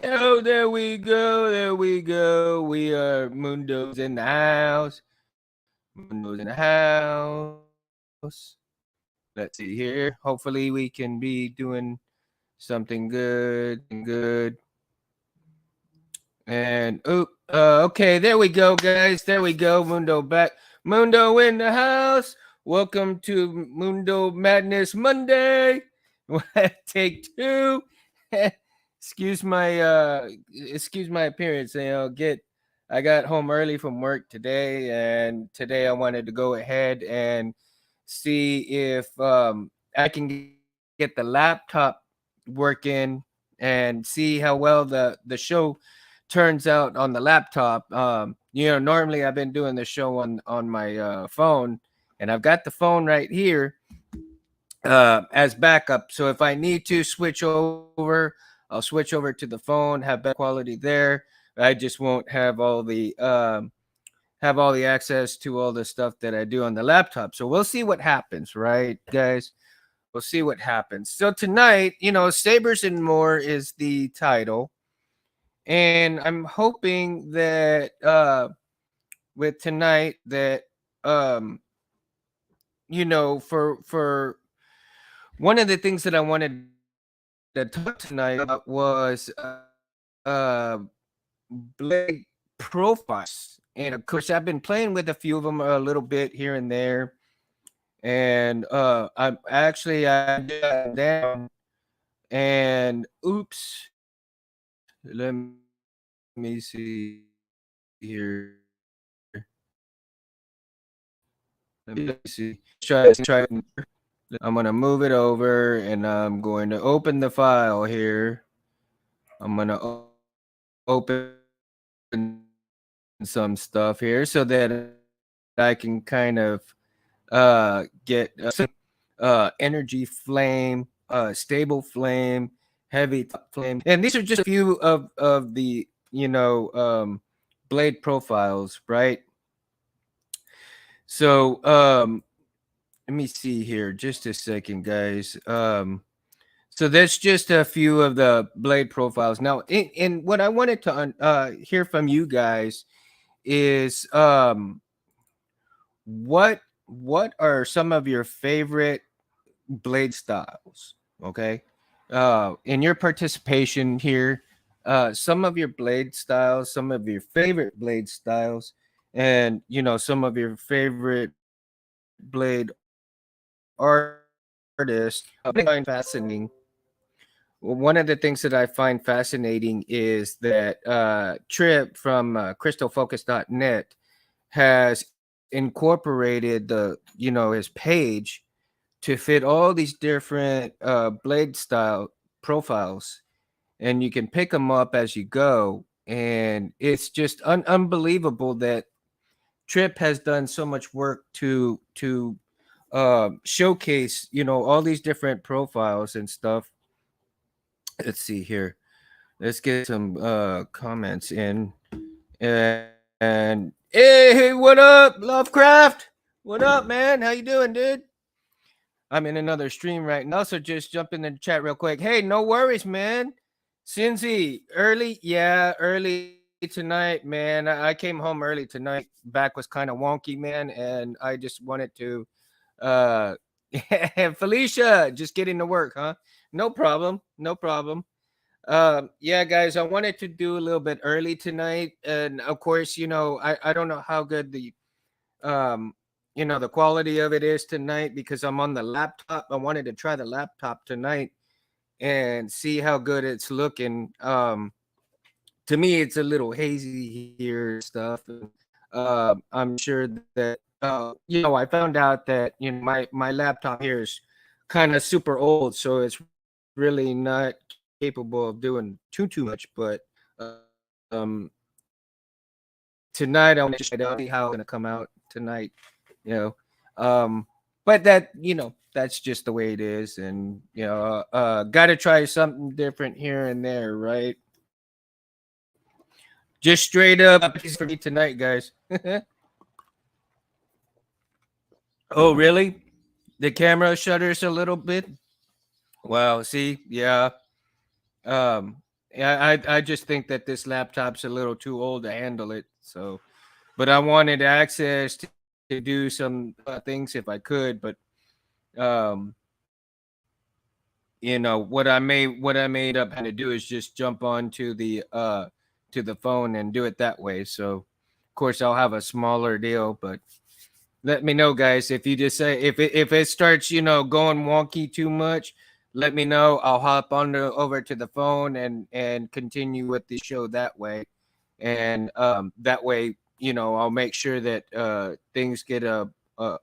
Oh, there we go. There we go. We are Mundo's in the house. Mundo's in the house. Let's see here. Hopefully, we can be doing something good. Good. And okay, there we go, guys. There we go. Mundo back. Mundo in the house. Welcome to Mundo Madness Monday. Take two. Excuse my appearance. I got home early from work today, and today I wanted to go ahead and see if I can get the laptop working and see how well the show turns out on the laptop. Normally I've been doing the show on my phone, and I've got the phone right here as backup. So if I need to switch over, I'll switch over to the phone, have better quality there. I just won't have all the access to all the stuff that I do on the laptop. So we'll see what happens, right, guys? We'll see what happens. So tonight, Sabers and More is the title. And I'm hoping that with tonight that um for one of the things that I wanted to talk tonight about was blade profiles. And of course I've been playing with a few of them a little bit here and there. And I just got them down. And oops, let me see here. Let me see. Try. I'm gonna move it over, and I'm going to open the file here. I'm gonna open some stuff here so that I can kind of get energy flame, stable flame, heavy top flame, and these are just a few of the blade profiles, right? So let me see here, just a second, guys. So that's just a few of the blade profiles. Now, in what I wanted to hear from you guys is what are some of your favorite blade styles? Okay, in your participation here, some of your blade styles, some of your favorite blade styles, and some of your favorite blade artists. Find fascinating. Well, one of the things that I find fascinating is that Trip from crystalfocus.net has incorporated his page to fit all these different blade style profiles, and you can pick them up as you go. And it's just unbelievable that Trip has done so much work to showcase all these different profiles and stuff. Let's see here. Let's get some comments in. And hey, what up, Lovecraft? What up, man? How you doing, dude? I'm in another stream right now, so just jump in the chat real quick. Hey, no worries, man. Cincy, early? Yeah, early tonight, man. I came home early tonight. Back was kind of wonky, man, and I just wanted to uh Felicia, just getting to work, huh? No problem. No problem. Yeah, guys, I wanted to do a little bit early tonight, and of course, I don't know how good um the quality of it is tonight because I'm on the laptop. I wanted to try the laptop tonight and see how good it's looking. To me, it's a little hazy here and stuff, and I'm sure that I found out that my laptop here is kind of super old, so it's really not capable of doing too much. But um, tonight I want to just try it out, see how it's gonna come out tonight. You know, but that's just the way it is, and got to try something different here and there, right? Just straight up for me tonight, guys. Oh, really? The camera shutters a little bit. Wow. See, yeah. Um, I just think that this laptop's a little too old to handle it. So, but I wanted access to do some things if I could. But um, what I may end up having to do is just jump onto the to the phone and do it that way. So, of course, I'll have a smaller deal, but let me know, guys. If you just say if it starts, going wonky too much, let me know. I'll hop on over to the phone and continue with the show that way, and that way, I'll make sure that things get a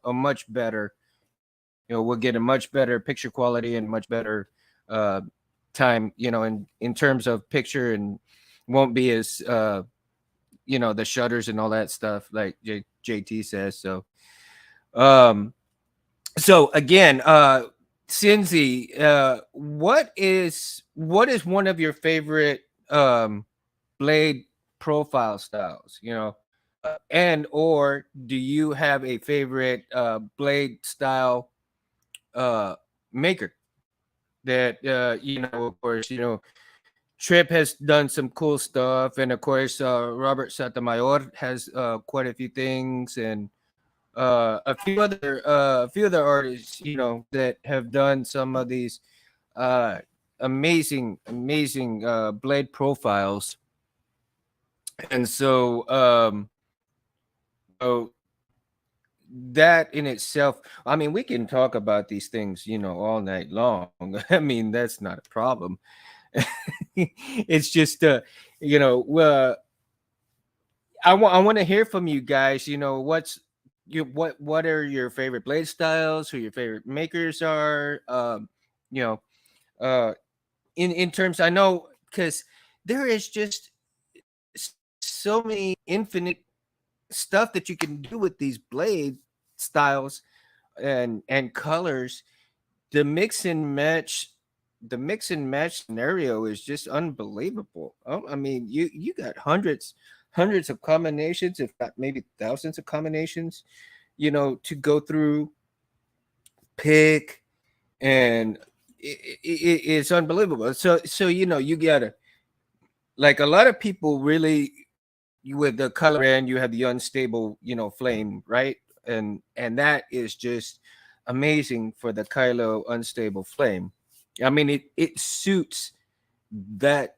much better. We'll get a much better picture quality and much better uh, time. In terms of picture, and won't be as the shutters and all that stuff like JT says. Um, so again, Cindy, what is one of your favorite blade profile styles? And or do you have a favorite blade style uh maker that of course, Trip has done some cool stuff, and of course, Robert Sotomayor has quite a few things, and a few other artists, that have done some of these uh, amazing blade profiles, and so that in itself, I mean, we can talk about these things, all night long. I mean, that's not a problem. It's just, I want to hear from you guys. What are your favorite blade styles? Who your favorite makers are? You know, uh, in terms, I know because there is just so many infinite stuff that you can do with these blade styles and colors. The mix and match, the mix and match scenario is just unbelievable. Oh, I mean, you got hundreds of combinations, if not maybe thousands of combinations, to go through, pick, and it's unbelievable. So you gotta, like, a lot of people really, with the color end, you have the unstable, flame, right? And that is just amazing for the Kylo unstable flame. I mean, it suits that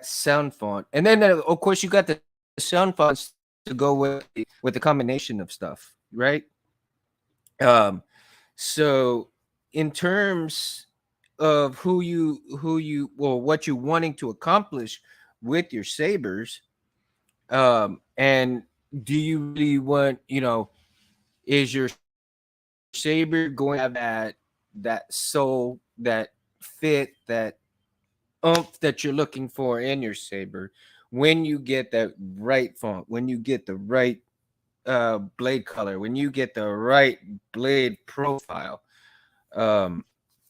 sound font, and then of course you got the sound fonts to go with the combination of stuff, right? Um, so in terms of what you're wanting to accomplish with your sabers, and do you really want, is your saber going to have that soul, that fit, that oomph that you're looking for in your saber, when you get that right font, when you get the right blade color, when you get the right blade profile? um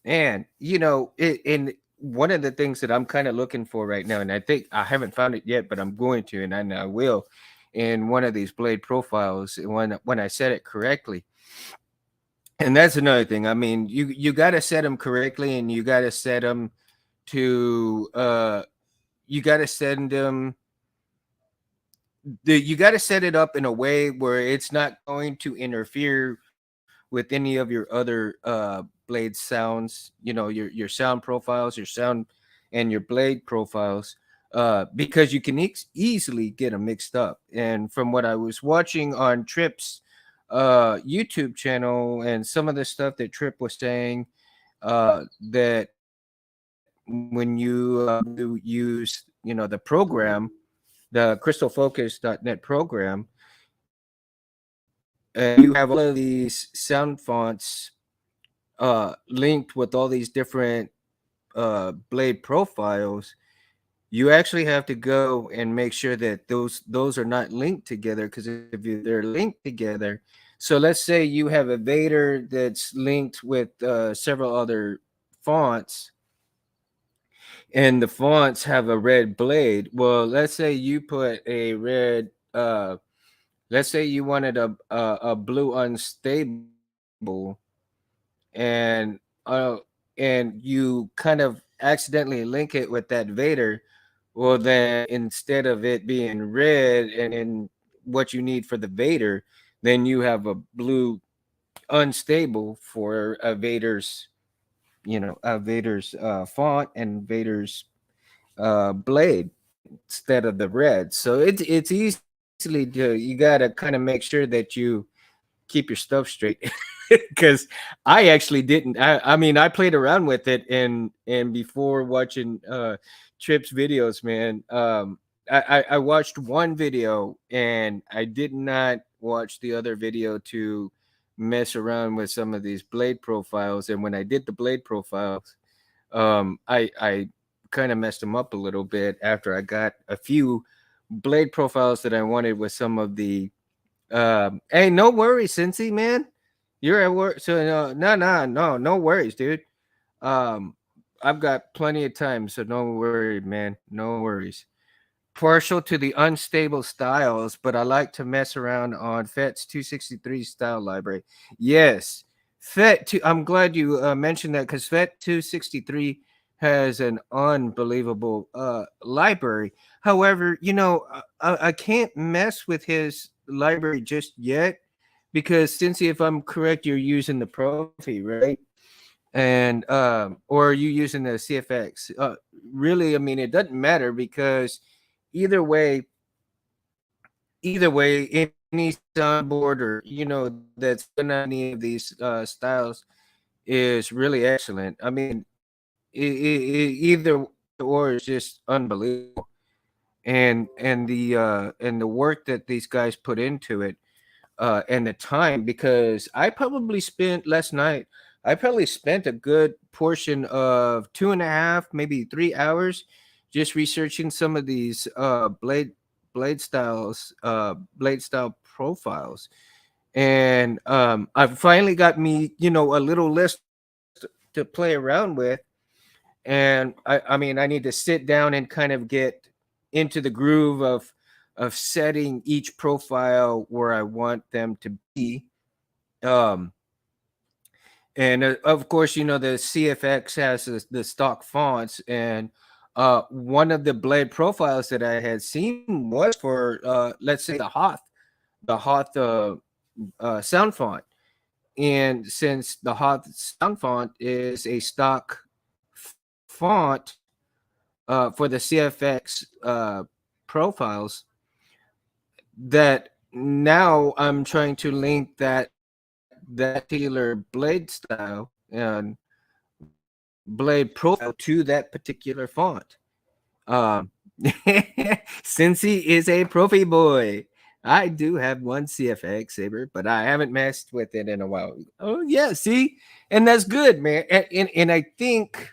and and one of the things that I'm kind of looking for right now, and I think I haven't found it yet, but I'm going to, and I will, in one of these blade profiles, when I set it correctly. And that's another thing. I mean, you got to set them correctly, and you got to set them to you got to send them you got to set it up in a way where it's not going to interfere with any of your other blade sounds, your sound profiles, your sound and your blade profiles, because you can easily get them mixed up. And from what I was watching on Trip's YouTube channel, and some of the stuff that Trip was saying, that when you use, the program, the crystalfocus.net program, and you have all of these sound fonts linked with all these different blade profiles, you actually have to go and make sure that those are not linked together. Because if they're linked together, so let's say you have a Vader that's linked with several other fonts, and the fonts have a red blade. Well, let's say you put a red, let's say you wanted a blue unstable, and uh and you kind of accidentally link it with that Vader. Well, then instead of it being red and what you need for the Vader, then you have a blue unstable for a Vader's, a Vader's font and Vader's blade instead of the red. So it's easily to, you gotta kind of make sure that you keep your stuff straight. Because I actually didn't. I mean, I played around with it, and before watching Trip's videos, man, I watched one video and I did not watch the other video to mess around with some of these blade profiles. And when I did the blade profiles, I kind of messed them up a little bit after I got a few blade profiles that I wanted with some of the hey, no worries, Cincy, man. You're at work, so no worries, dude. Um, I've got plenty of time, so no worries, man. No worries. Partial to the unstable styles, but I like to mess around on FET's 263 style library. Yes, FET. I'm glad you mentioned that because FET 263 has an unbelievable library. However, I can't mess with his library just yet because since if I'm correct, you're using the Profi, right? And or are you using the CFX? Really, I mean, it doesn't matter because either way, any soundboard or that's running on any of these styles is really excellent. I mean, either or is just unbelievable, and the work that these guys put into it, and the time, because I probably spent last night. I probably spent a good portion of 2.5, maybe 3 hours, just researching some of these blade style profiles, and I've finally got me, a little list to play around with, and I mean, I need to sit down and kind of get into the groove of setting each profile where I want them to be. Um, and of course, the CFX has the stock fonts, and one of the blade profiles that I had seen was for let's say the Hoth sound font, and since the Hoth sound font is a stock font for the CFX profiles, that now I'm trying to link that particular blade style and blade profile to that particular font. Um, since he is a profi boy, I do have one CFX Saber, but I haven't messed with it in a while. Oh yeah, see, and that's good, man. And I think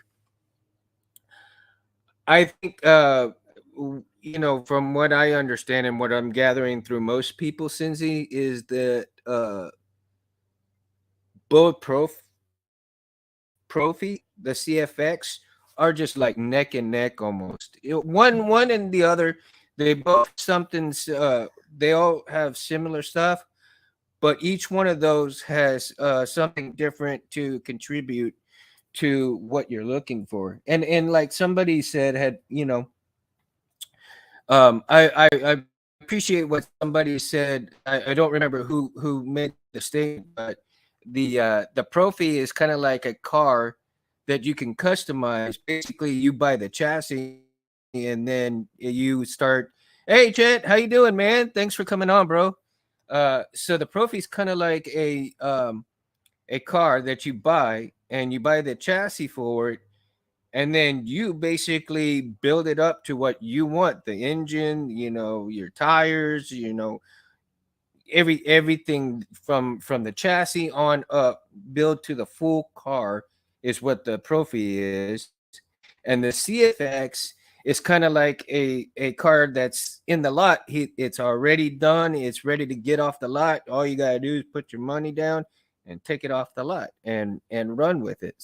from what I understand and what I'm gathering through most people, Cincy, is that both Profi, the CFX, are just like neck and neck almost. One and the other, they both something. They all have similar stuff, but each one of those has something different to contribute to what you're looking for. And like somebody said, had I appreciate what somebody said. I don't remember who made the statement, but the Profi is kind of like a car that you can customize. Basically, you buy the chassis and then you start. Hey, Chet, how you doing, man? Thanks for coming on, bro. So the Profi is kind of like a car that you buy, and you buy the chassis for it, and then you basically build it up to what you want: the engine, your tires, everything from the chassis on up, build to the full car, is what the Profi is. And the CFX is kind of like a car that's in the lot. It's already done, it's ready to get off the lot. All you got to do is put your money down and take it off the lot and run with it.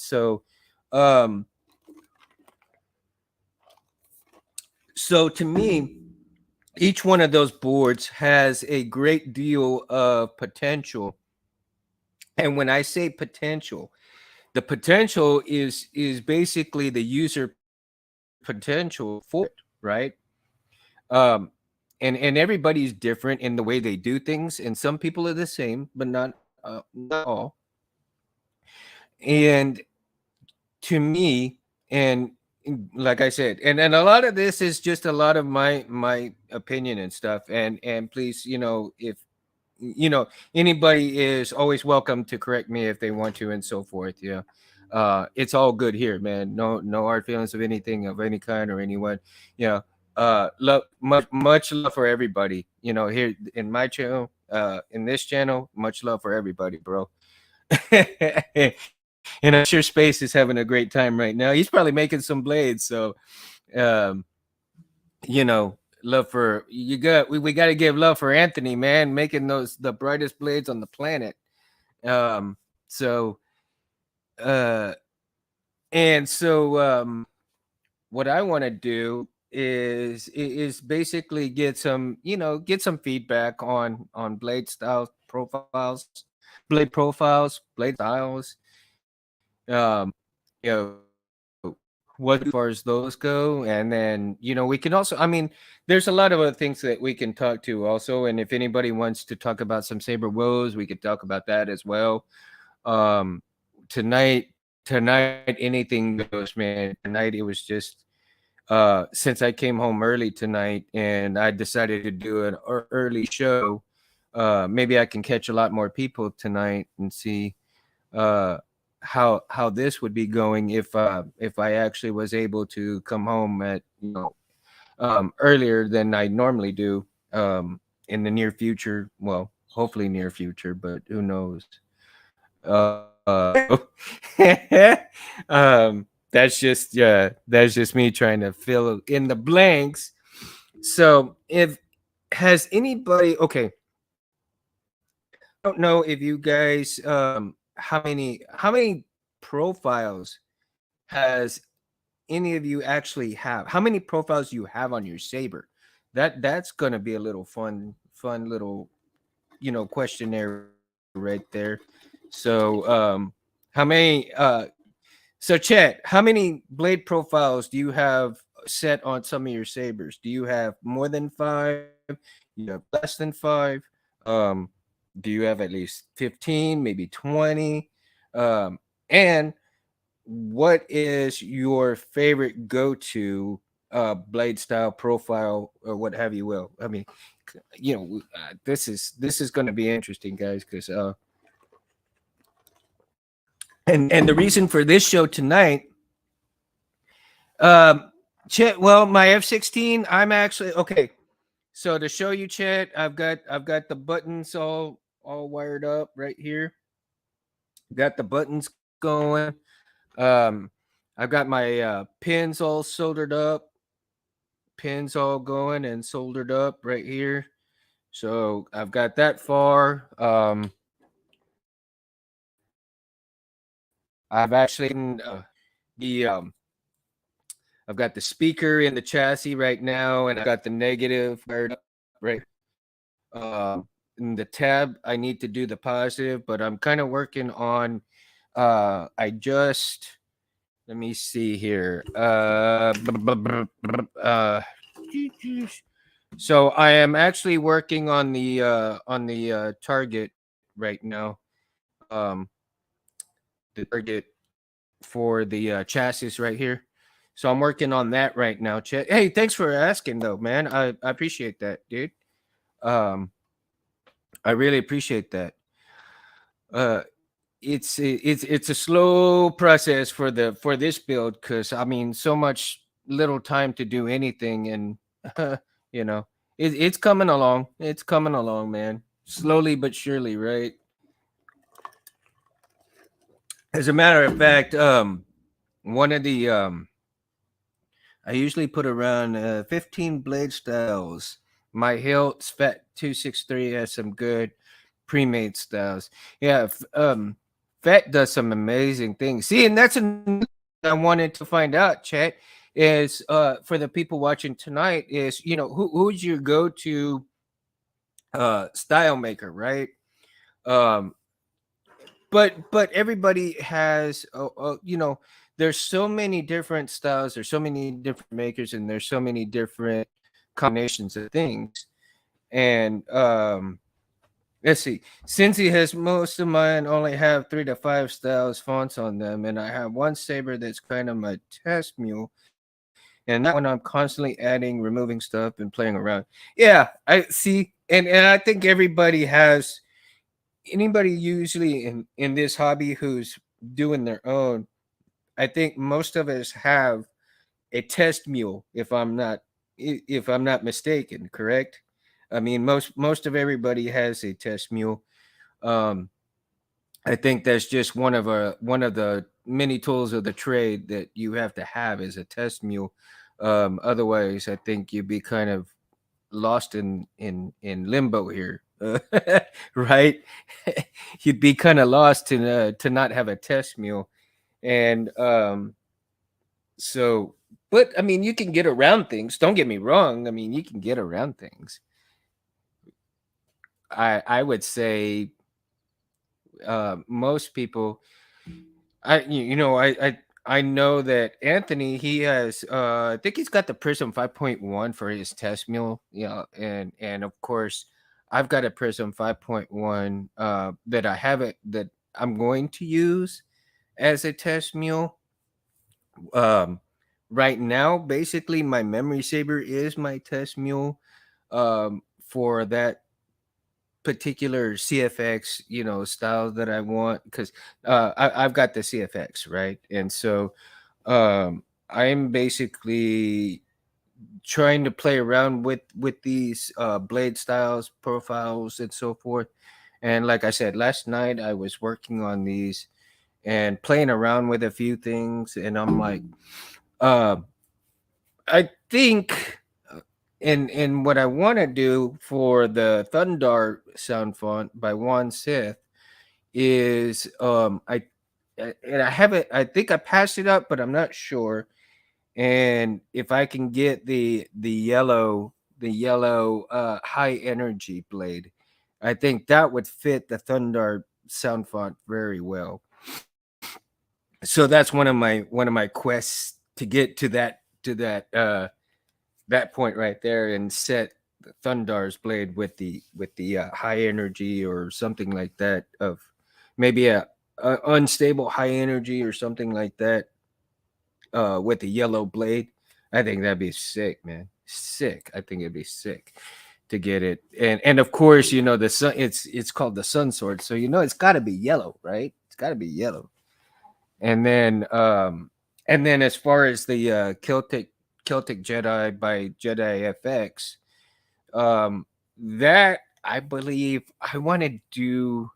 Um so to me, each one of those boards has a great deal of potential. And when I say potential, the potential is basically the user potential for it. right? Um, and everybody's different in the way they do things, and some people are the same, but not all. And to me, and like I said, and a lot of this is just a lot of my opinion and stuff. And please, if anybody is always welcome to correct me if they want to and so forth. Yeah. It's all good here, man. No hard feelings of anything of any kind or anyone. Yeah. Love, much love for everybody, here in my channel, in this channel. Much love for everybody, bro. And I'm sure Space is having a great time right now. He's probably making some blades. So um love for you got we got to give love for Anthony, man, making those the brightest blades on the planet. So uh and so what I want to do is basically get some feedback on blade styles profiles, blade profiles, blade styles. You know what as far as those go, and then we can also, I mean, there's a lot of other things that we can talk to also, and if anybody wants to talk about some saber woes, we could talk about that as well. um tonight anything goes, man. Tonight it was just since I came home early tonight and I decided to do an early show, maybe I can catch a lot more people tonight and see uh how this would be going if I actually was able to come home at earlier than I normally do in the near future. Well, hopefully near future, but who knows. So that's just me trying to fill in the blanks. So if has anybody, okay, I don't know if you guys how many profiles has any of you actually have? How many profiles you have on your Saber? That's gonna be a little fun little questionnaire right there. So how many so Chet, how many blade profiles do you have set on some of your Sabers? Do you have more than 5? You have less than 5? Um do you have at least 15, maybe 20? And what is your favorite go-to blade style profile or what have you? Will, I mean, this is going to be interesting, guys, because and the reason for this show tonight, um Chet, well, my F-16, I'm actually okay. So to show you, Chet, I've got the buttons all wired up right here. Got the buttons going. um I've got my pins all soldered up, pins all going and soldered up right here. So I've got that far. I've actually the I've got the speaker in the chassis right now, and I've got the negative wired up right. In the tab, I need to do the positive, but I'm kind of working on. I just let me see here. So I am actually working on the target right now. Um, the target for the chassis right here. So I'm working on that right now. Chet. Hey, thanks for asking though, man. I appreciate that, dude. Um, I really appreciate that. Uh, it's a slow process for this build because I mean so much little time to do anything, and you know it's coming along. It's coming along, man. Slowly but surely, right? As a matter of fact, one of the I usually put around 15 blade styles. My Hilt's Fat 263 has some good pre-made styles. Yeah, Fat does some amazing things. See, and that's another thing I wanted to find out, Chat, is for the people watching tonight is, who's your go-to style maker, right? Um but everybody has there's so many different styles, there's so many different makers, and there's so many different combinations of things. And let's see. Since he has most of mine only have 3 to 5 styles fonts on them, and I have one saber that's kind of my test mule, and that one I'm constantly adding, removing stuff, and playing around. Yeah, I see, and I think everybody has anybody usually in this hobby who's doing their own. I think most of us have a test mule, if I'm not mistaken, correct? I mean, most of everybody has a test mule. Um, I think that's just one of the many tools of the trade that you have to have is a test mule. Otherwise, I think you'd be kind of lost in limbo here, right? You'd be kind of lost to not have a test mule, and so. But I mean, you can get around things. Don't get me wrong. I mean, you can get around things. I would say most people I know that Anthony he has I think he's got the Prism 5.1 for his test mule, and of course I've got a Prism 5.1 that I haven't that I'm going to use as a test mule. Um right now basically my memory saber is my test mule for that particular CFX, style that I want because I've got the CFX, right? And so I'm basically trying to play around with these blade styles, profiles, and so forth. And like I said, last night I was working on these and playing around with a few things, and I'm like, uh, I think and what I want to do for the Thundar sound font by Juan Sith is and I haven't I think I passed it up, but I'm not sure. And if I can get the yellow high energy blade, I think that would fit the Thundar sound font very well. So that's one of my quests to get to that point right there and set the Thundar's blade with the high energy or something like that of maybe a unstable high energy or something like that with a yellow blade. I think that'd be sick, man. Sick. I think it'd be sick to get it. And of course, the sun it's called the sun sword. So it's gotta be yellow, right? It's gotta be yellow. And then as far as the Celtic Jedi by Jedi FX, that I believe I want to do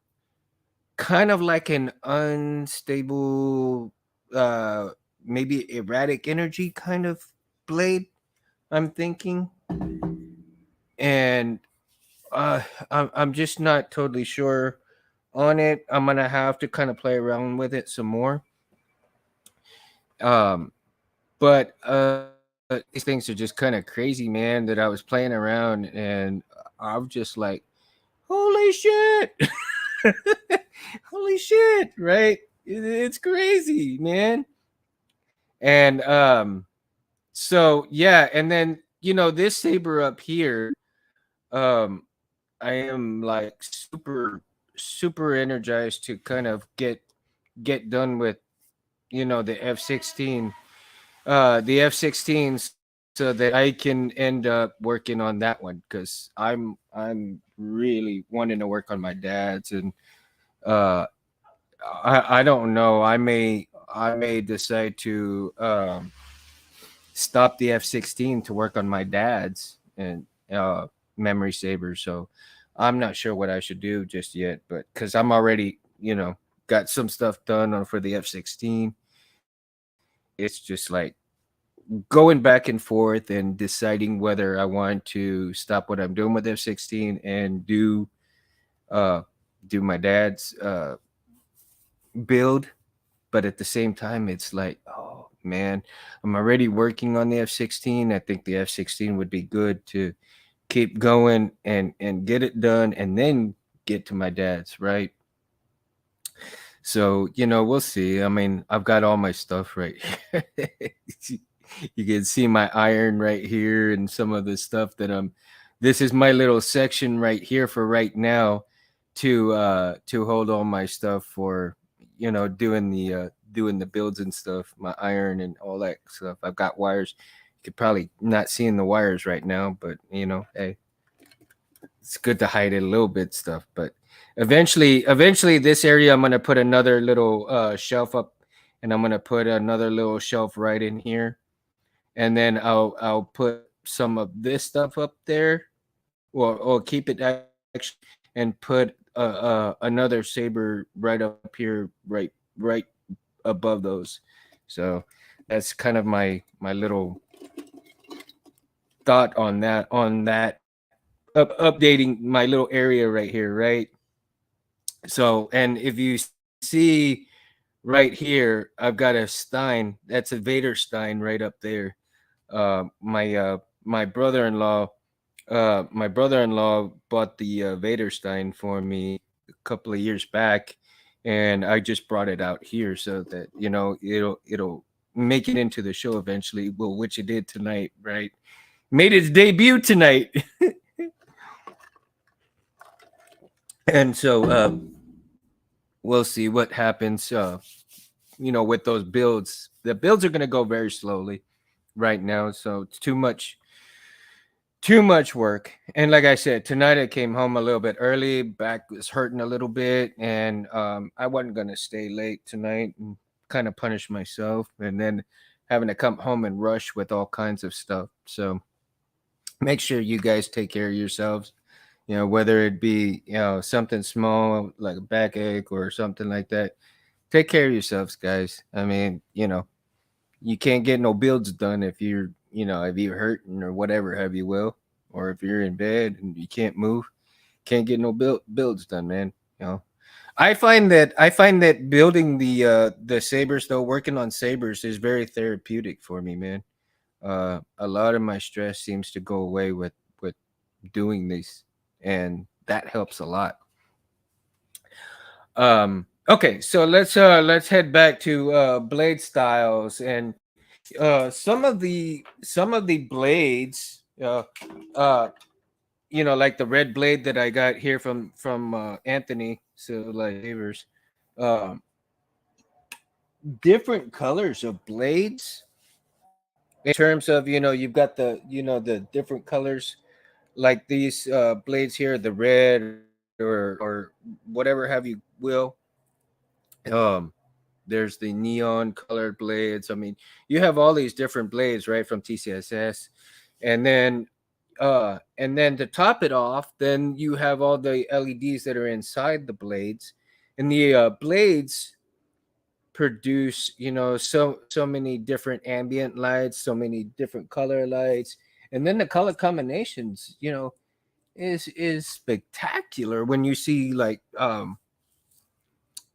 kind of like an unstable, uh, maybe erratic energy kind of blade. I'm thinking, and I'm just not totally sure on it. I'm gonna have to kind of play around with it some more. Um, but these things are just kind of crazy, man. That I was playing around and I'm just like, holy shit, holy shit, right? It's crazy, man. And so yeah, and then this saber up here, um, I am like super energized to kind of get done with the F-16 the F-16 so that I can end up working on that one because I'm really wanting to work on my dad's and uh I don't know I may decide to stop the F-16 to work on my dad's and memory saber, so I'm not sure what I should do just yet, but because I'm already got some stuff done on for the F-16. It's just like going back and forth and deciding whether I want to stop what I'm doing with F-16 and uh do my dad's build, but at the same time it's like, oh man, I'm already working on the F-16. I think the F-16 would be good to keep going and get it done and then get to my dad's, right? So, we'll see. I mean, I've got all my stuff right here. You can see my iron right here and some of the stuff that this is my little section right here for right now to hold all my stuff for, doing the builds and stuff, my iron and all that stuff. I've got wires. You could probably not seeing the wires right now, but hey, it's good to hide it a little bit stuff. But eventually this area I'm gonna put another little shelf up, and I'm gonna put another little shelf right in here, and then I'll put some of this stuff up there, or keep it actually, and put another saber right up here, right above those. So that's kind of my little thought on that updating my little area right here, right? So, and if you see right here, I've got a Stein. That's a Vader Stein right up there. My brother-in-law bought the Vader Stein for me a couple of years back, and I just brought it out here so that it'll make it into the show eventually. Well, which it did tonight, right? Made its debut tonight. And so we'll see what happens with those builds. The builds are going to go very slowly right now, so it's too much work. And like I said, tonight I came home a little bit early. Back was hurting a little bit, and I wasn't going to stay late tonight and kind of punish myself, and then having to come home and rush with all kinds of stuff. So make sure you guys take care of yourselves, whether it be something small like a backache or something like that. Take care of yourselves, guys. I mean, you can't get no builds done if you're hurting or whatever have you will, or if you're in bed and you can't move, can't get no builds done, man. you know I find that building the sabers, though, working on sabers is very therapeutic for me, man. A lot of my stress seems to go away with doing this, and that helps a lot. Okay, so let's head back to blade styles, and some of the blades, uh like the red blade that I got here from Anthony, so like Sabers, um different colors of blades, in terms of, you've got the different colors, like these blades here, the red, or whatever have you will. um there's the neon colored blades. I mean, you have all these different blades, right, from TCSS. And then to top it off, then you have all the LEDs that are inside the blades. And the blades produce, so many different ambient lights, so many different color lights. And then the color combinations, is spectacular when you see, like,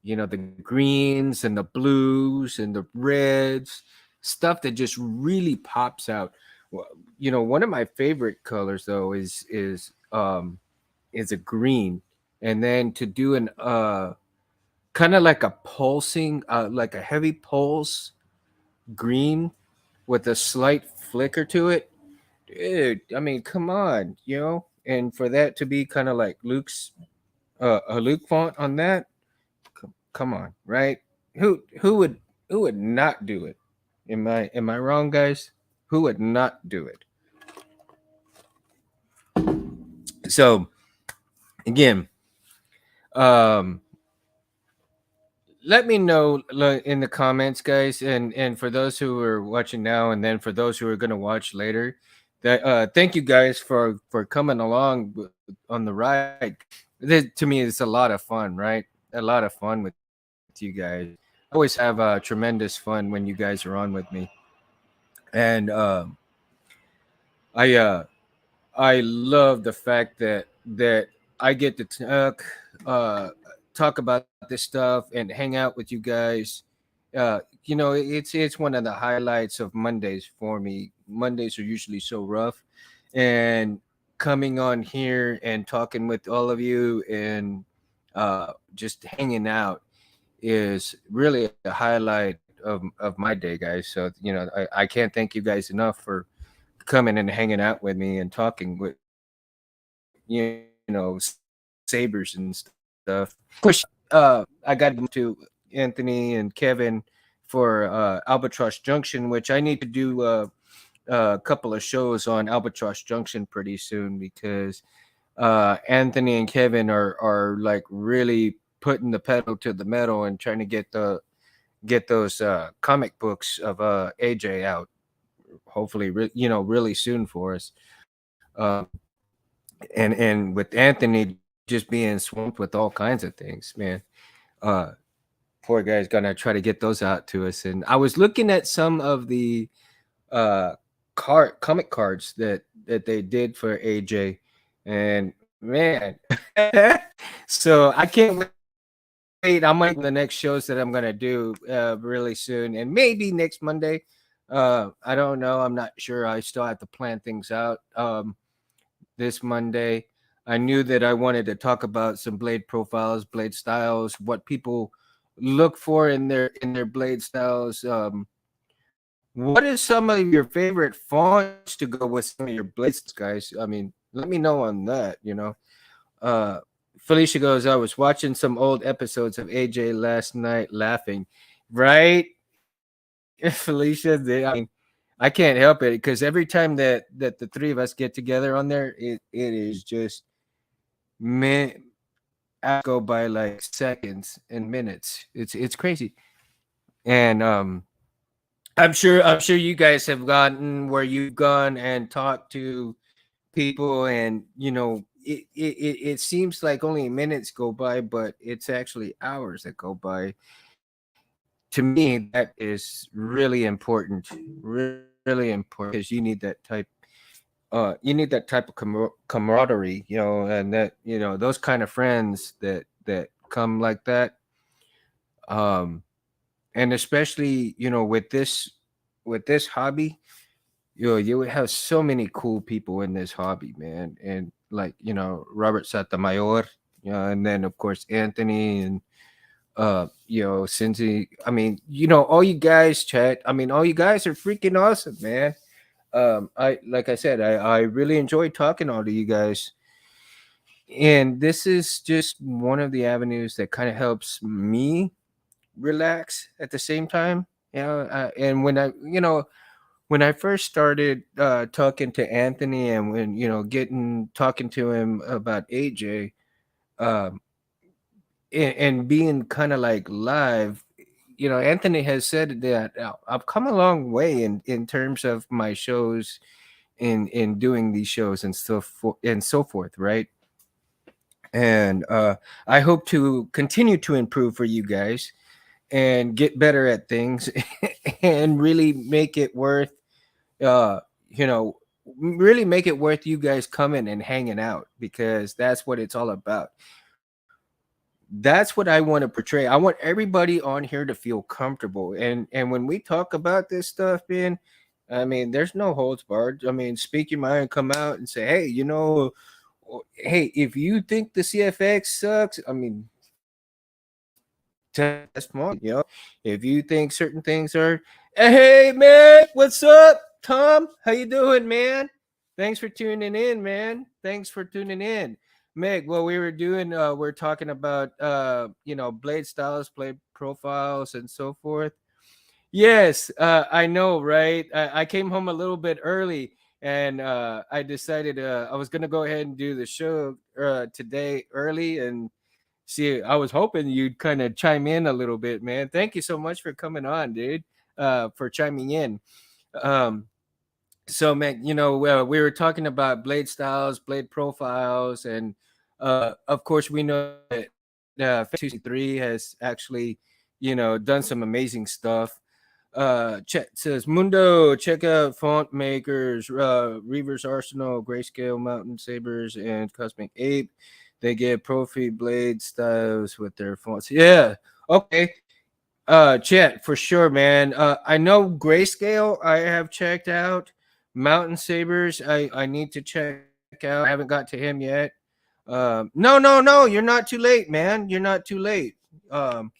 the greens and the blues and the reds, stuff that just really pops out. Well, one of my favorite colors, though, is a green. And then to do an kind of like a pulsing, like a heavy pulse green with a slight flicker to it. Dude, I mean, come on, and for that to be kind of like Luke's a Luke font on that. Come on, right? Who would not do it? Am I wrong, guys? Who would not do it? So again, um, let me know in the comments, guys, and for those who are watching now, and then for those who are going to watch later, that thank you guys for coming along on the ride. To me, it's a lot of fun, right? A lot of fun with you guys. I always have tremendous fun when you guys are on with me. And I I love the fact that I get to uh talk about this stuff and hang out with you guys. It's one of the highlights of Mondays for me. Mondays are usually so rough, and coming on here and talking with all of you, and just hanging out, is really a highlight of my day, guys. So I can't thank you guys enough for coming and hanging out with me and talking with Sabers and stuff. Of course, I got to give to Anthony and Kevin for Albatross Junction, which I need to do a couple of shows on Albatross Junction pretty soon because Anthony and Kevin are like really putting the pedal to the metal and trying to get those comic books of AJ out. Hopefully, really soon for us. And with Anthony just being swamped with all kinds of things, man. Uh, Poor guy's gonna try to get those out to us. And I was looking at some of the uh comic cards that they did for AJ, and man, so I can't wait. I'm gonna put that on the next shows that I'm gonna do really soon, and maybe next Monday. I don't know. I'm not sure. I still have to plan things out. This Monday, I knew that I wanted to talk about some blade profiles, blade styles, what people look for in their blade styles. What is some of your favorite fonts to go with some of your blades, guys? I mean, let me know on that. Uh, Felicia goes, I was watching some old episodes of AJ last night, laughing. Right, Felicia. I mean, I can't help it because every time that the three of us get together on there, it is just minute go by like seconds and minutes. It's crazy. And I'm sure you guys have gotten where you've gone and talked to people, and it seems like only minutes go by, but it's actually hours that go by. To me, that is really important, really important, because you need that type of camaraderie, and that those kind of friends that come like that. um and especially with this hobby, you would have so many cool people in this hobby, man. And like Robert Satamayor, and then of course Anthony, and Cincy. I mean, all you guys, chat, I mean, all you guys are freaking awesome, man. I like I said, I really enjoy talking all to you guys, and this is just one of the avenues that kind of helps me relax at the same time. And when I first started talking to Anthony, and when getting talking to him about AJ, um, and being kind of like live, Anthony has said that I've come a long way in terms of my shows, in doing these shows and so forth, right? And I hope to continue to improve for you guys and get better at things and really make it worth uh you know really make it worth you guys coming and hanging out, because that's what it's all about. That's what I want to portray. I want everybody on here to feel comfortable, and when we talk about this stuff, man, I mean, there's no holds barred. I mean, speak your mind, come out and say, hey, hey, if you think the CFX sucks, I mean, that's fine. If you think certain things are, hey man, what's up, Tom? How you doing, man? Thanks for tuning in, man. Thanks for tuning in. Meg, what we were doing, we're talking about blade styles, blade profiles, and so forth. Yes, I know, right? I came home a little bit early, and I decided I was gonna go ahead and do the show today early. And see, I was hoping you'd kind of chime in a little bit, man. Thank you so much for coming on, dude. For chiming in. Um, so, man, we were talking about blade styles, blade profiles, and of course, we know that Fantasy 3 has actually, done some amazing stuff. Chet says, Mundo, check out Font Makers, Reaver's Arsenal, Grayscale, Mountain Sabers, and Cosmic Ape. They get Profi blade styles with their fonts. Yeah. Okay. Chet, for sure, man. I know Grayscale I have checked out. Mountain Sabers, I need to check out. I haven't got to him yet. No, no, no. You're not too late, man. You're not too late. Um,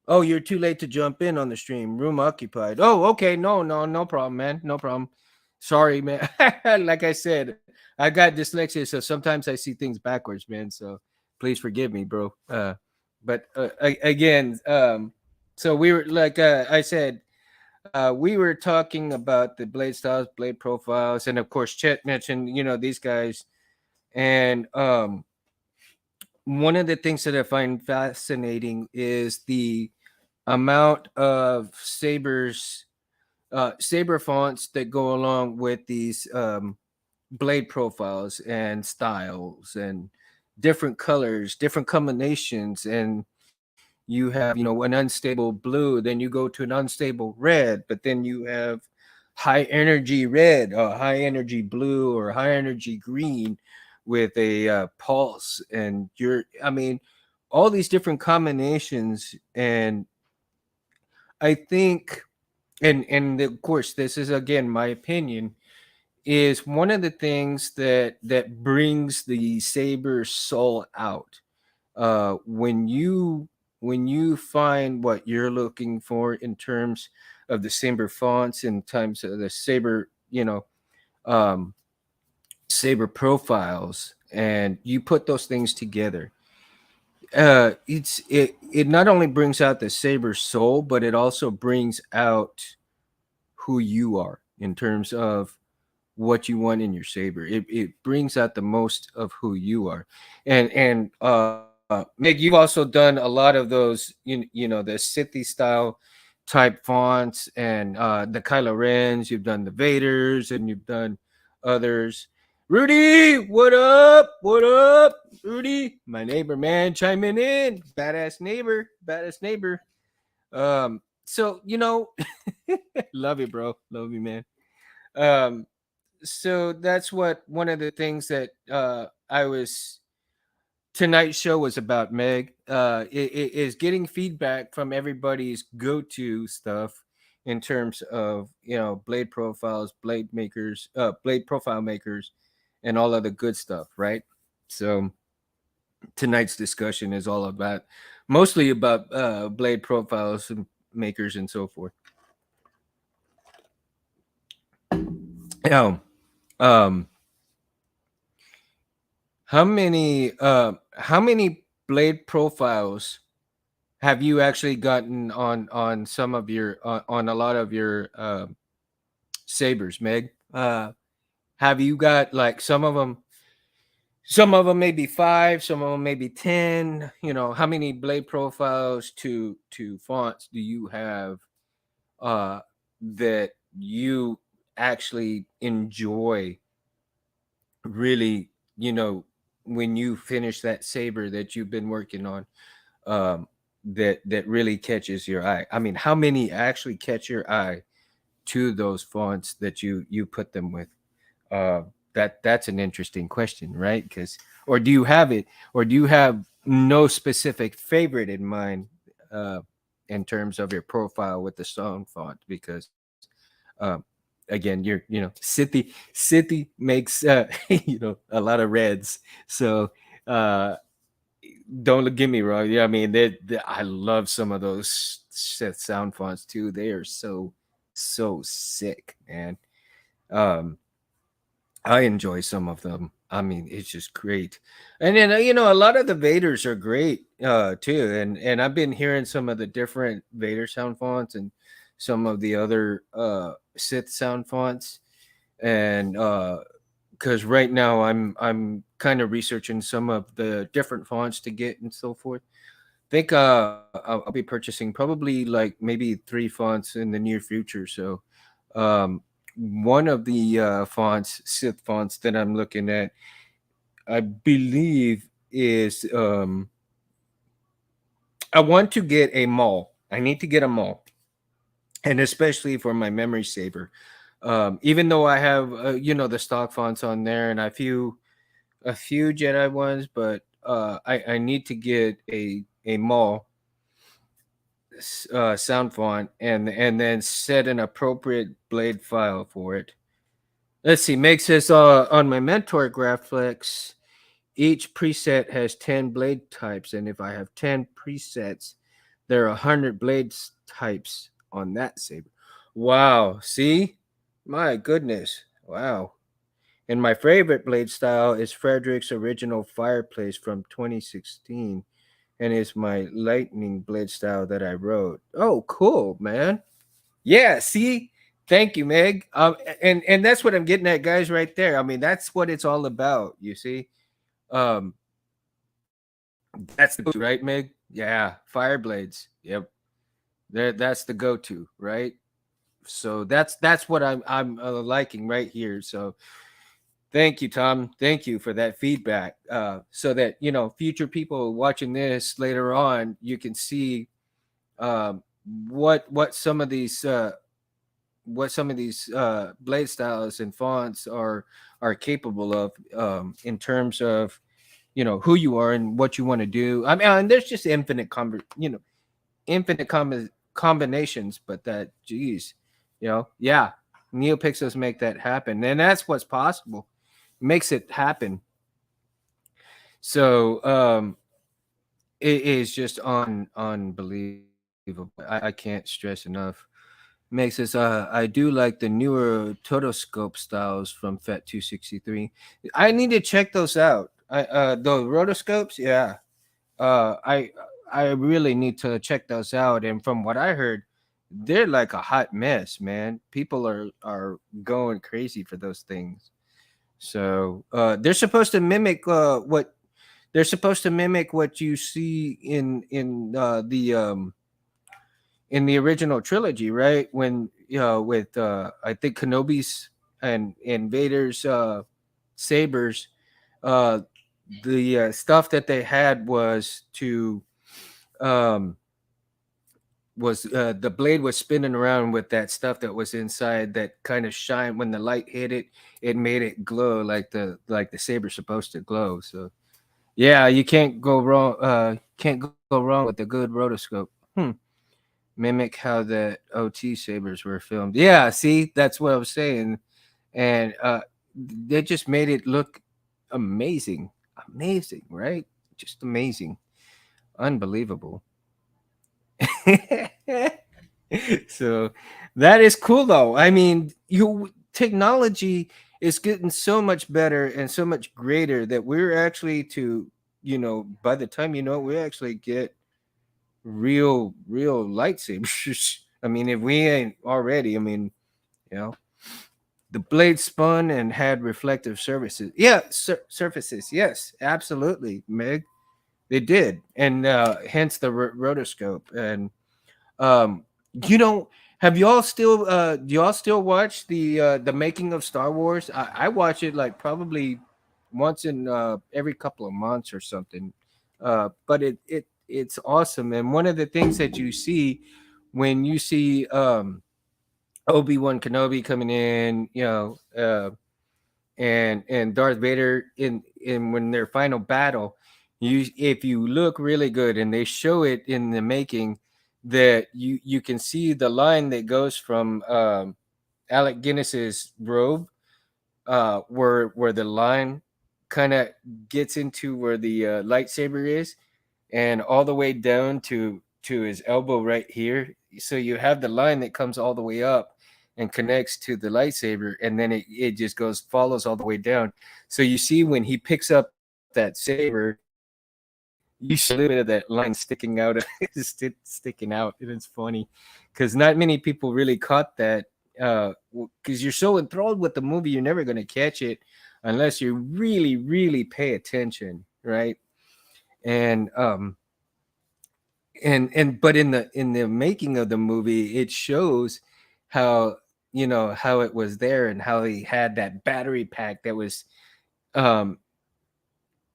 Oh, you're too late to jump in on the stream. Room occupied. Oh, okay. No problem, man. No problem. Sorry, man. Like I said, I got dyslexia, so sometimes I see things backwards, man. So please forgive me, bro. Again, so we were like I said, we were talking about the blade styles, blade profiles, and of course, Chet mentioned, these guys. And one of the things that I find fascinating is the amount of saber fonts that go along with these blade profiles and styles and different colors, different combinations. And you have, an unstable blue, then you go to an unstable red, but then you have high energy red or high energy blue or high energy green with a pulse. And I mean, all these different combinations. And I think, and of course, this is again my opinion, is one of the things that brings the saber soul out. When you find what you're looking for in terms of the saber fonts, in terms of the saber, um, saber profiles, and you put those things together, it not only brings out the saber soul, but it also brings out who you are in terms of what you want in your saber. It brings out the most of who you are. And Meg, you've also done a lot of those, the Sithy style type fonts, and the Kylo Rens. You've done the Vaders, and you've done others. Rudy, what up? What up, Rudy? My neighbor, man, chiming in. Badass neighbor. So love you, bro. Love you, man. Um, so that's what one of the things that I was tonight's show was about, Meg. Is getting feedback from everybody's go-to stuff in terms of blade profiles, blade profile makers, and all of the good stuff, right? So tonight's discussion is all about mostly about blade profiles and makers and so forth. Now, um, how many blade profiles have you actually gotten on some of your on a lot of your sabers, Meg? Have you got like some of them maybe 5, some of them maybe 10? How many blade profiles to fonts do you have uh that you actually enjoy, really, you know when you finish that saber that you've been working on, um that really catches your eye? I mean, how many actually catch your eye to those fonts that you put them with? uh that's an interesting question, right? Because, or do you have it, or do you have no specific favorite in mind, uh in terms of your profile with the song font? Because um again, city makes a lot of reds. So uh don't get me wrong. Yeah, I mean, I love some of those sound fonts too. They are so sick, man. Um, I enjoy some of them. I mean, it's just great. And then a lot of the Vaders are great too. And I've been hearing some of the different Vader sound fonts and some of the other Sith sound fonts. And because right now I'm kind of researching some of the different fonts to get and so forth. Think I'll be purchasing probably like maybe 3 fonts in the near future. So um, one of the fonts, Sith fonts that I'm looking at, I believe is I want to get a mall. I need to get a mall, and especially for my memory saver. Even though I have the stock fonts on there, and a few Jedi ones, but I need to get a mall sound font, and then set an appropriate blade file for it. Let's see. Makes this on my Mentor Graphics. Each preset has 10 blade types, and if I have 10 presets, There are 100 blades types on that saber. Wow. See? My goodness. Wow. And my favorite blade style is Frederick's original fireplace from 2016. And it's my lightning blade style that I wrote. Oh, cool, man. Yeah, see? Thank you, Meg. And that's what I'm getting at, guys, right there. I mean, that's what it's all about, you see? Um, that's the go-to, right, Meg? Yeah, fire blades. Yep. That's the go-to, right? So that's what I'm liking right here. So thank you, Tom. Thank you for that feedback. So that future people watching this later on, you can see um, what some of these blade styles and fonts are capable of, in terms of who you are and what you want to do. I mean, and there's just infinite combinations, but that, geez, yeah, NeoPixels make that happen, and that's what's possible. Makes it happen. So it is just unbelievable. I can't stress enough. Makes us I do like the newer Totoscope styles from FET 263. I need to check those out. The rotoscopes, yeah. I really need to check those out. And from what I heard, they're like a hot mess, man. People are going crazy for those things. So they're supposed to mimic what you see in the original trilogy, right? When with I think Kenobi's and Vader's sabers, uh, the stuff that they had um, was the blade was spinning around with that stuff that was inside that kind of shine when the light hit it. It made it glow like the saber's supposed to glow. So yeah, you can't go wrong. Can't go wrong with a good rotoscope. Mimic how the OT sabers were filmed. Yeah, see, that's what I was saying, and they just made it look amazing, amazing, right? Just amazing, unbelievable. So that is cool, though. I mean, you technology is getting so much better and so much greater that we're actually by the time we actually get real lightsabers. I mean, if we ain't already, I mean, you know, the blade spun and had reflective surfaces. Yeah, surfaces. Yes, absolutely, Meg. They did, and hence the rotoscope. And um, you know, have y'all still? Do y'all still watch the making of Star Wars? I watch it like probably once in every couple of months or something. But it's awesome, and one of the things that you see when you see Obi-Wan Kenobi coming in, and Darth Vader in when their final battle, if you look really good and they show it in the making, that you can see the line that goes from Alec Guinness's robe, where the line kind of gets into where the lightsaber is, and all the way down to his elbow right here. So you have the line that comes all the way up and connects to the lightsaber, and then it just follows all the way down. So you see when he picks up that saber, you see a little bit of that line sticking out, sticking out, and it's funny because not many people really caught that. Because you're so enthralled with the movie, you're never going to catch it unless you really pay attention, right? And but in the making of the movie, it shows how how it was there, and how he had that battery pack that was um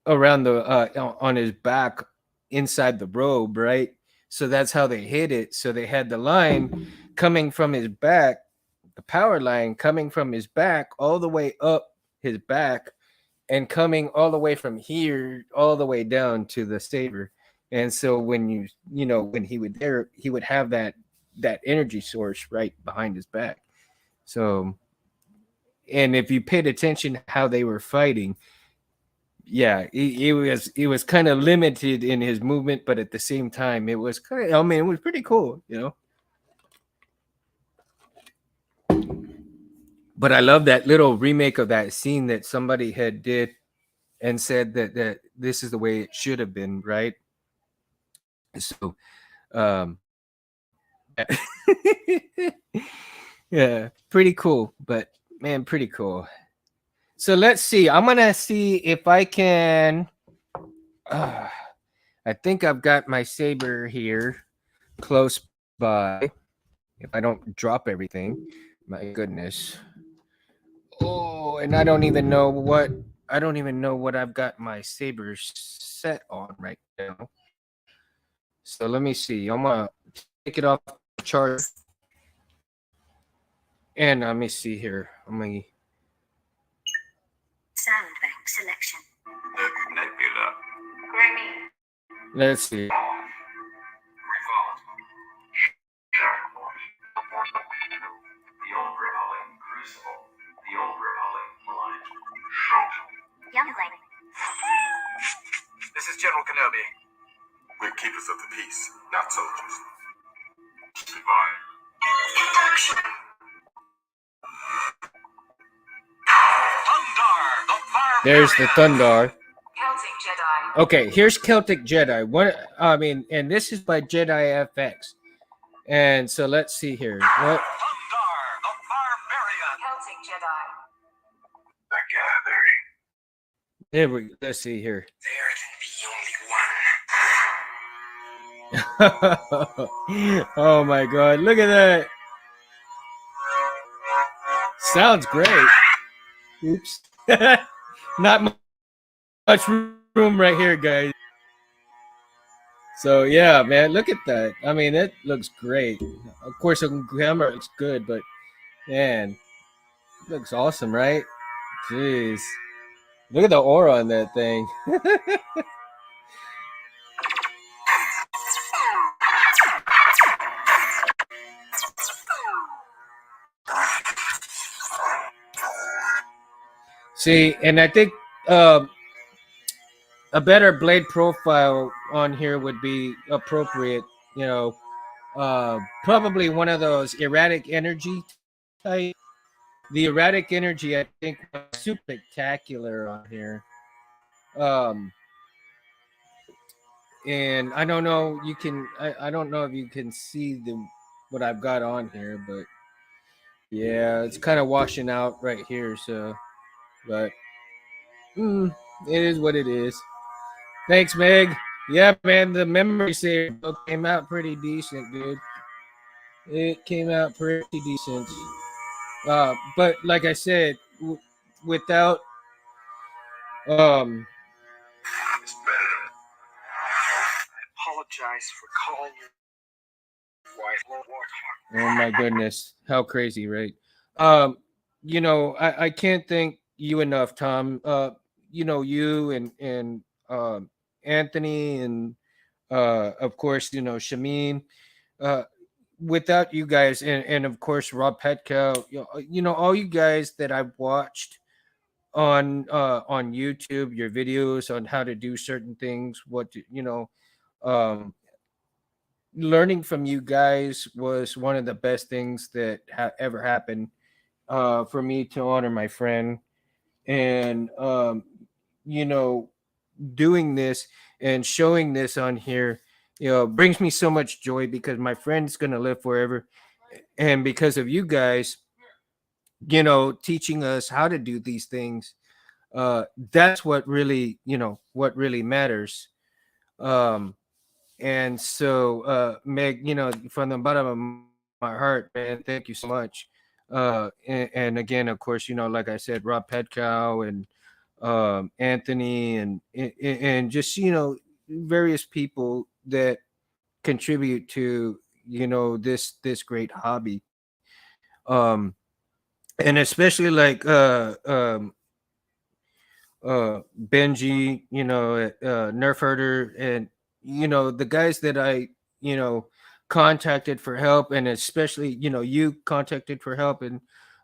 around on his back inside the robe, right? So that's how they hid it. So they had the line coming from his back, the power line coming from his back all the way up his back, and coming all the way from here all the way down to the saber. And so when when he would have that energy source right behind his back. So, and if you paid attention how they were fighting, yeah, he was kind of limited in his movement, but at the same time, it was kind of, I mean, it was pretty cool, you know. But I love that little remake of that scene that somebody had did and said that this is the way it should have been, right? So, yeah, yeah, pretty cool. But man, pretty cool. So let's see. I'm gonna see if I can. Uh, I think I've got my saber here close by. If I don't drop everything, my goodness. Oh, and I don't even know what I've got my sabers set on right now. So let me see. I'm gonna take it off the charger, and let me see here. Let me Sound bank selection. Nebula. let's see. Revolt. Jackpot. The Old Republic Crucible. The Old Republic Light. Youngling. This is General Kenobi. We're keepers of the peace, not soldiers. Divine. Induction. Thundar, the barbarian. There's the Thundar. Celtic Jedi. Okay, here's Celtic Jedi. What I mean, and this is by Jedi FX. And so let's see here. What? Thundar, the barbarian. Celtic Jedi. The gathering. There we. Let's see here. There can be only one. Oh my God! Look at that. Sounds great. Oops. Not much room right here, guys. So yeah, man, look at that. I mean, it looks great. Of course, on camera looks good, but man, it looks awesome, right? Jeez, look at the aura on that thing. See, and I think a better blade profile on here would be appropriate. You know, probably one of those erratic energy type. The erratic energy, I think, was super spectacular on here. Um, and I don't know, you can, I don't know if you can see what I've got on here, but yeah, it's kind of washing out right here. So, but it is what it is. Thanks, Meg. Yeah, man, the memory saver came out pretty decent, dude. It came out pretty decent. But like I said, without um Apologize for calling your wife Warthog. oh my goodness, how crazy, right? You know, I can't thank you enough, Tom. You know, you and Anthony and of course, you know, Shameen. Uh, without you guys and of course Rob Petco, you know, all you guys that I've watched on YouTube, your videos on how to do certain things, you know, um, learning from you guys was one of the best things that ever happened for me to honor my friend. And you know, doing this and showing this on here, you know, brings me so much joy because my friend's gonna live forever, and because of you guys, you know, teaching us how to do these things. That's what really, you know, what really matters. Um, and so, Meg, you know, from the bottom of my heart, man, thank you so much. And again, of course, you know, like I said, Rob Petcow and Anthony and just, you know, various people that contribute to, you know, this great hobby. Um, and especially like Benji, you know, Nerf Herder, and you know the guys that I, you know, contacted for help, and especially you know you contacted for help, and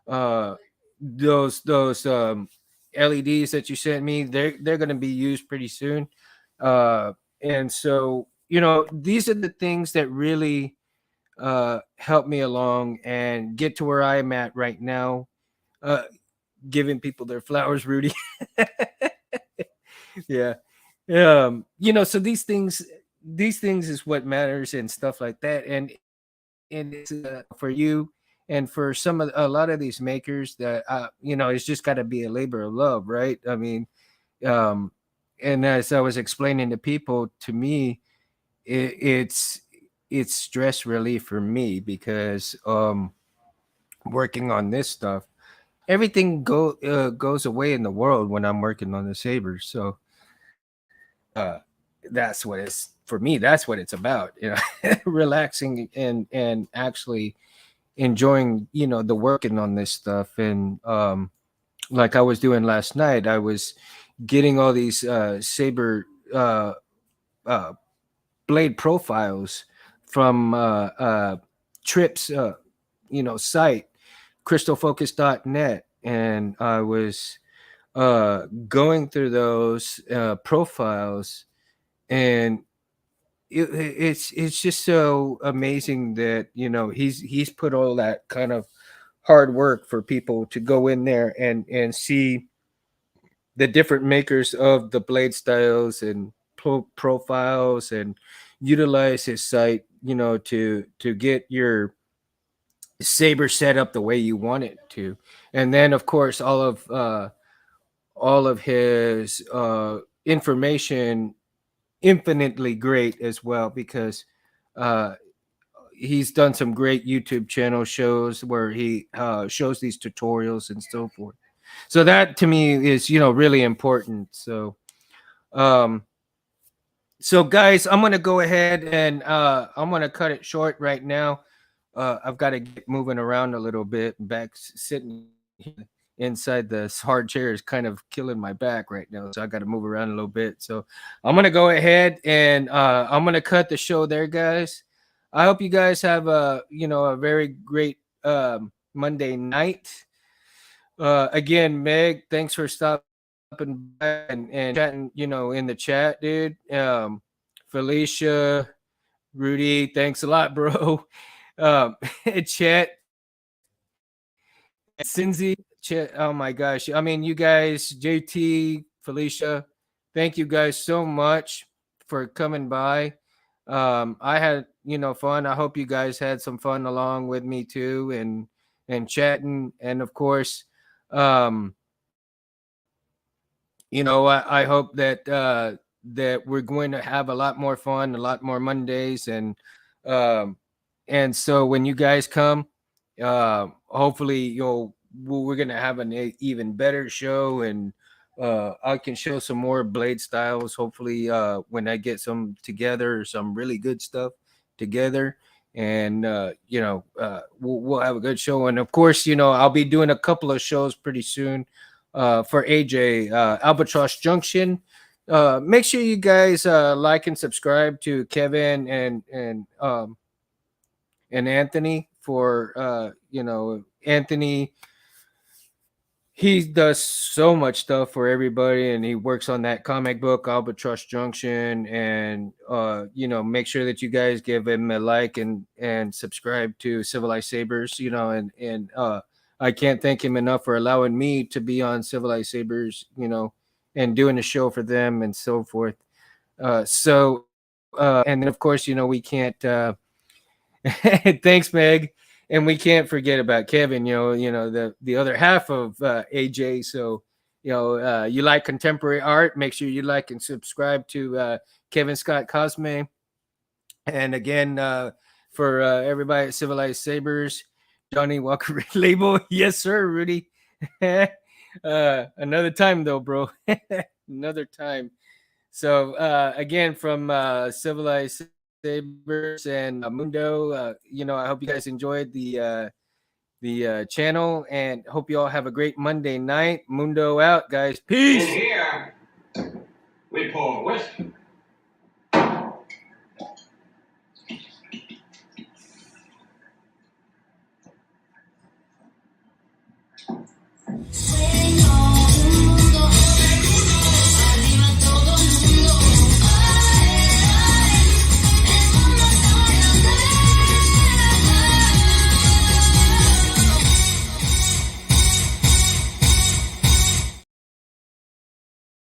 uh, those LEDs that you sent me, they're going to be used pretty soon. And so, these are the things that really help me along and get to where I am at right now. Uh, Giving people their flowers, Rudy. Yeah. So these things is what matters and stuff like that. And it's for you and for a lot of these makers that it's just got to be a labor of love, right? I mean, um and as I was explaining to people, to me, it's stress relief for me because working on this stuff, everything goes away in the world when I'm working on the Sabers. So uh that's what it's for me. That's what it's about, relaxing and actually enjoying, the working on this stuff. And like I was doing last night, I was getting all these Saber uh blade profiles from Tripp's site, crystalfocus.net, and I was going through those profiles, and it's just so amazing that he's put all that kind of hard work for people to go in there and see the different makers of the blade styles and profiles, and utilize his site, to get your saber set up the way you want it to. And then of course all of his information infinitely great as well, because uh he's done some great YouTube channel shows where he shows these tutorials and so forth. So that to me is really important. Um so guys, I'm gonna go ahead and I'm gonna cut it short right now. I've got to get moving around a little bit. Back sitting inside this hard chair is kind of killing my back right now, so I got to move around a little bit. So I'm gonna go ahead and I'm gonna cut the show there, guys. I hope you guys have a very great Monday night. Again, Meg, thanks for stopping by and chatting, in the chat, dude. Felicia, Rudy, thanks a lot, bro. Chet, Cinzy, Chet. Oh my gosh. I mean, you guys, JT, Felicia, thank you guys so much for coming by. I had, fun. I hope you guys had some fun along with me too, and chatting. And of course, um, I hope that we're going to have a lot more fun, a lot more Mondays, um, and so when you guys come, hopefully we're gonna have an even better show, and I can show some more blade styles. Hopefully, when I get some together, some really good stuff together, and we'll have a good show. And of course, I'll be doing a couple of shows pretty soon for AJ, Albatross Junction. Make sure you guys like and subscribe to Kevin and Anthony for Anthony. He does so much stuff for everybody, and he works on that comic book Albatross Junction. And make sure that you guys give him a like and subscribe to Civilized Sabers. And I can't thank him enough for allowing me to be on Civilized Sabers, and doing a show for them and so forth. And then of course, we can't thanks, Meg. And we can't forget about Kevin, the other half of AJ. So, you like contemporary art, make sure you like and subscribe to Kevin Scott Cosme. And again, for everybody at Civilized Sabers, Johnny Walker Label. Yes, sir, Rudy. Another time, though, bro. Another time. So, again, from Civilized Sabers and Mundo, I hope you guys enjoyed the channel, and hope you all have a great Monday night. Mundo out, guys. Peace. And here we pour whiskey.